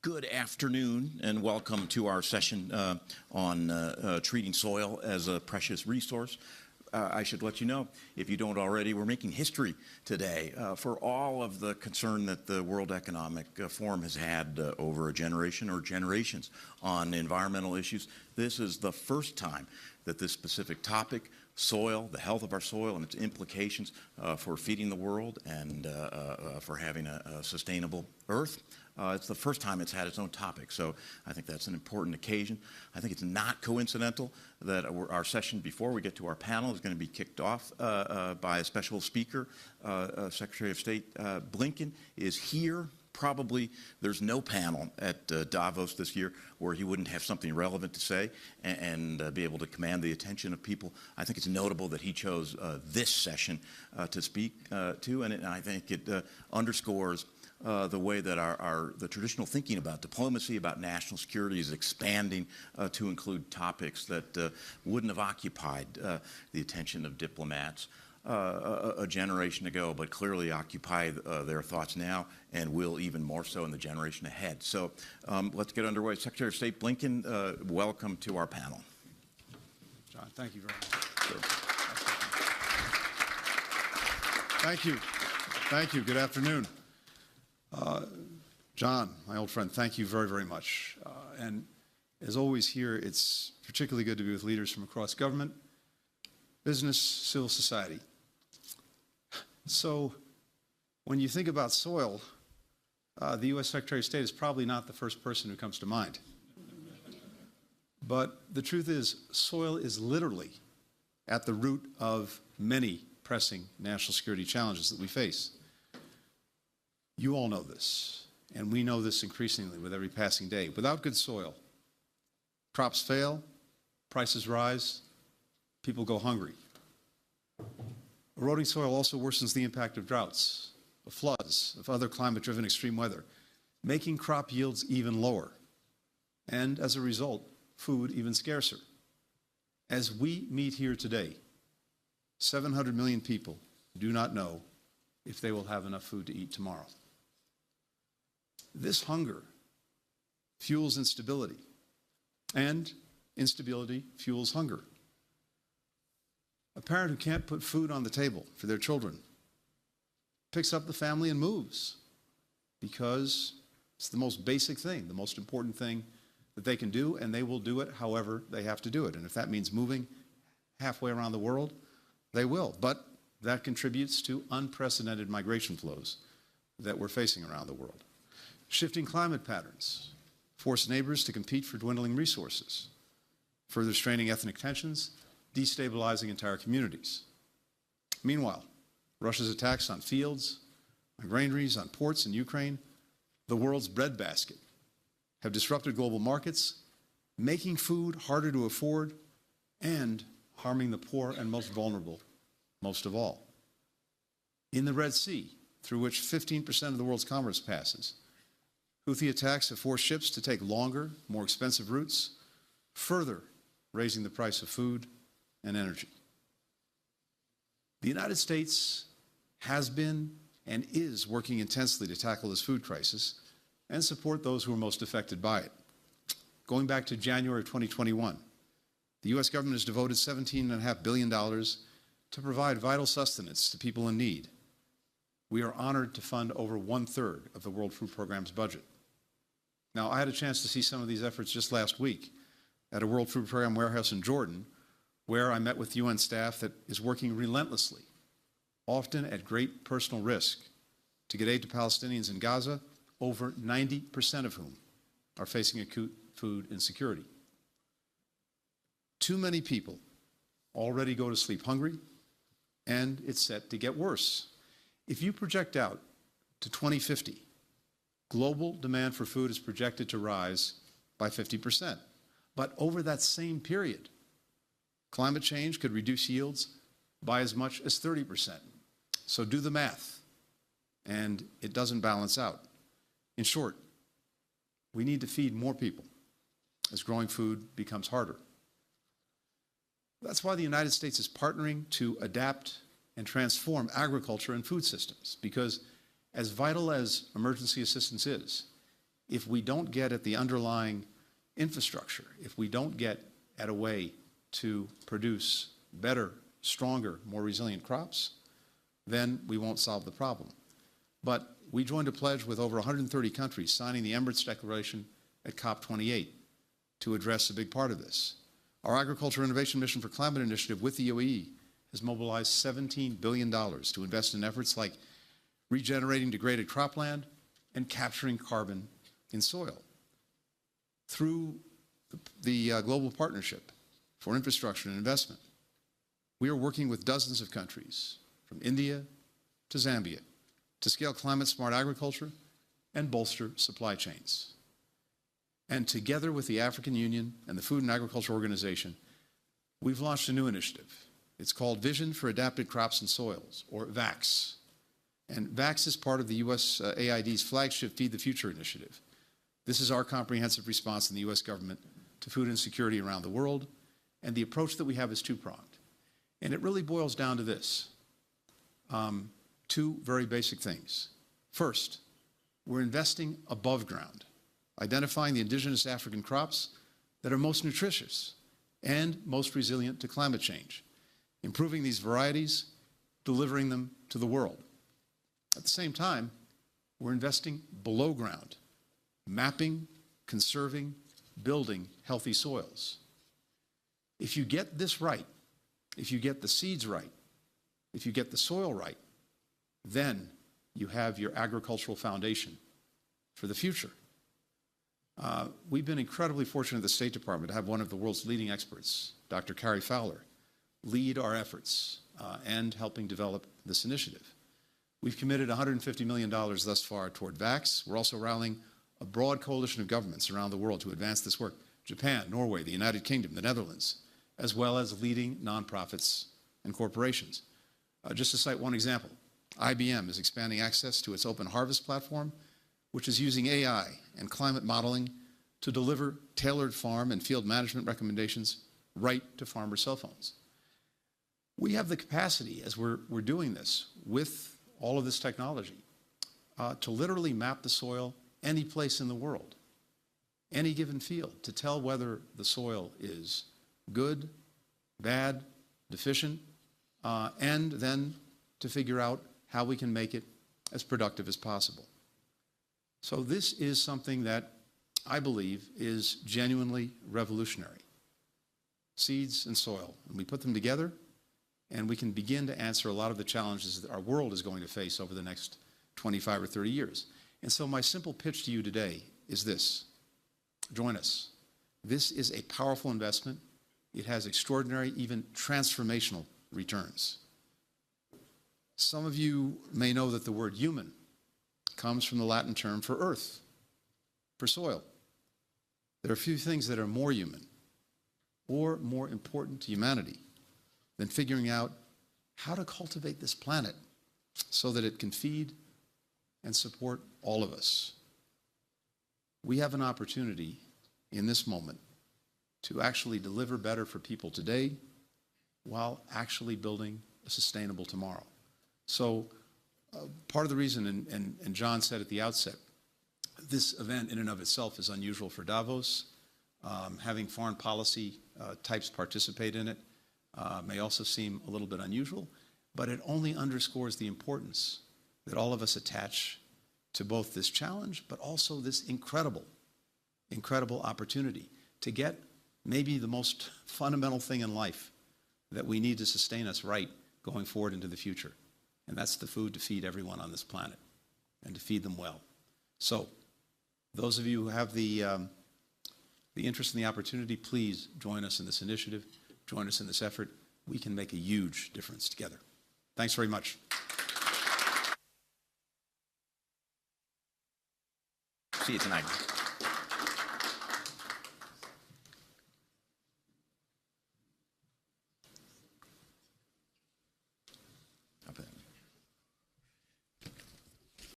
Good afternoon and welcome to our session on treating soil as a precious resource. I should let you know, if you don't already, we're making history today for all of the concern that the World Economic Forum has had over a generation or generations on environmental issues. This is the first time that this specific topic, soil, the health of our soil and its implications for feeding the world and for having a sustainable earth, it's the first time it's had its own topic, so I think that's an important occasion. I think it's not coincidental that our session before we get to our panel is going to be kicked off by a special speaker. Secretary of State Blinken is here. Probably there's no panel at Davos this year where he wouldn't have something relevant to say and be able to command the attention of people. I think it's notable that he chose this session to speak to, and I think it underscores the way that the traditional thinking about diplomacy, about national security is expanding to include topics that wouldn't have occupied the attention of diplomats a generation ago, but clearly occupy their thoughts now and will even more so in the generation ahead. So let's get underway. Secretary of State Blinken, welcome to our panel. John, thank you very much. Sure. Thank you. Thank you. Good afternoon. John, my old friend, thank you very, very much. And as always here, it's particularly good to be with leaders from across government, business, civil society. So when you think about soil, the U.S. Secretary of State is probably not the first person who comes to mind. But the truth is, soil is literally at the root of many pressing national security challenges that we face. You all know this, and we know this increasingly with every passing day. Without good soil, crops fail, prices rise, people go hungry. Eroding soil also worsens the impact of droughts, of floods, of other climate-driven extreme weather, making crop yields even lower, and as a result, food even scarcer. As we meet here today, 700 million people do not know if they will have enough food to eat tomorrow. This hunger fuels instability, and instability fuels hunger. A parent who can't put food on the table for their children picks up the family and moves because it's the most basic thing, the most important thing that they can do, and they will do it however they have to do it. And if that means moving halfway around the world, they will. But that contributes to unprecedented migration flows that we're facing around the world. Shifting climate patterns force neighbors to compete for dwindling resources, further straining ethnic tensions, destabilizing entire communities. Meanwhile, Russia's attacks on fields, on granaries, on ports in Ukraine, the world's breadbasket, have disrupted global markets, making food harder to afford and harming the poor and most vulnerable most of all. In the Red Sea, through which 15% of the world's commerce passes, Houthi attacks have forced ships to take longer, more expensive routes, further raising the price of food and energy. The United States has been and is working intensely to tackle this food crisis and support those who are most affected by it. Going back to January of 2021, the U.S. government has devoted $17.5 billion to provide vital sustenance to people in need. We are honored to fund over 1/3 of the World Food Programme's budget. Now, I had a chance to see some of these efforts just last week at a World Food Programme warehouse in Jordan, where I met with UN staff that is working relentlessly, often at great personal risk, to get aid to Palestinians in Gaza, over 90% of whom are facing acute food insecurity. Too many people already go to sleep hungry, and it's set to get worse. If you project out to 2050, global demand for food is projected to rise by 50%. But over that same period, climate change could reduce yields by as much as 30%. So do the math, and it doesn't balance out. In short, we need to feed more people as growing food becomes harder. That's why the United States is partnering to adapt and transform agriculture and food systems, because as vital as emergency assistance is, if we don't get at the underlying infrastructure, if we don't get at a way to produce better, stronger, more resilient crops, then we won't solve the problem. But we joined a pledge with over 130 countries signing the Emirates Declaration at COP28 to address a big part of this. Our Agriculture Innovation Mission for Climate Initiative with the UAE has mobilized $17 billion to invest in efforts like regenerating degraded cropland and capturing carbon in soil. Through the Global Partnership for Infrastructure and Investment, we are working with dozens of countries, from India to Zambia, to scale climate-smart agriculture and bolster supply chains. And together with the African Union and the Food and Agriculture Organization, we've launched a new initiative. It's called Vision for Adapted Crops and Soils, or VAX. And VAX is part of the USAID's flagship Feed the Future initiative. This is our comprehensive response in the U.S. government to food insecurity around the world, and the approach that we have is two-pronged. And it really boils down to this, two very basic things. First, we're investing above ground, identifying the indigenous African crops that are most nutritious and most resilient to climate change, improving these varieties, delivering them to the world. At the same time, we're investing below ground, mapping, conserving, building healthy soils. If you get this right, if you get the seeds right, if you get the soil right, then you have your agricultural foundation for the future. We've been incredibly fortunate at the State Department to have one of the world's leading experts, Dr. Carrie Fowler, lead our efforts and helping develop this initiative. We've committed $150 million thus far toward VAX. We're also rallying a broad coalition of governments around the world to advance this work. Japan, Norway, the United Kingdom, the Netherlands, as well as leading nonprofits and corporations. Just to cite one example, IBM is expanding access to its Open Harvest platform, which is using AI and climate modeling to deliver tailored farm and field management recommendations right to farmers' cell phones. We have the capacity, as we're doing this with all of this technology, to literally map the soil any place in the world, any given field, to tell whether the soil is good, bad, deficient, and then to figure out how we can make it as productive as possible. So this is something that I believe is genuinely revolutionary. Seeds and soil, and we put them together, and we can begin to answer a lot of the challenges that our world is going to face over the next 25 or 30 years. And so my simple pitch to you today is this: join us. This is a powerful investment. It has extraordinary, even transformational returns. Some of you may know that the word human comes from the Latin term for earth, for soil. There are few things that are more human or more important to humanity than figuring out how to cultivate this planet so that it can feed and support all of us. We have an opportunity in this moment to actually deliver better for people today while actually building a sustainable tomorrow. So part of the reason, and John said at the outset, this event in and of itself is unusual for Davos. Having foreign policy types participate in it may also seem a little bit unusual, but it only underscores the importance that all of us attach to both this challenge, but also this incredible, incredible opportunity to get maybe the most fundamental thing in life that we need to sustain us right going forward into the future. And that's the food to feed everyone on this planet and to feed them well. So those of you who have the interest and the opportunity, please join us in this initiative, join us in this effort. We can make a huge difference together. Thanks very much. See you tonight.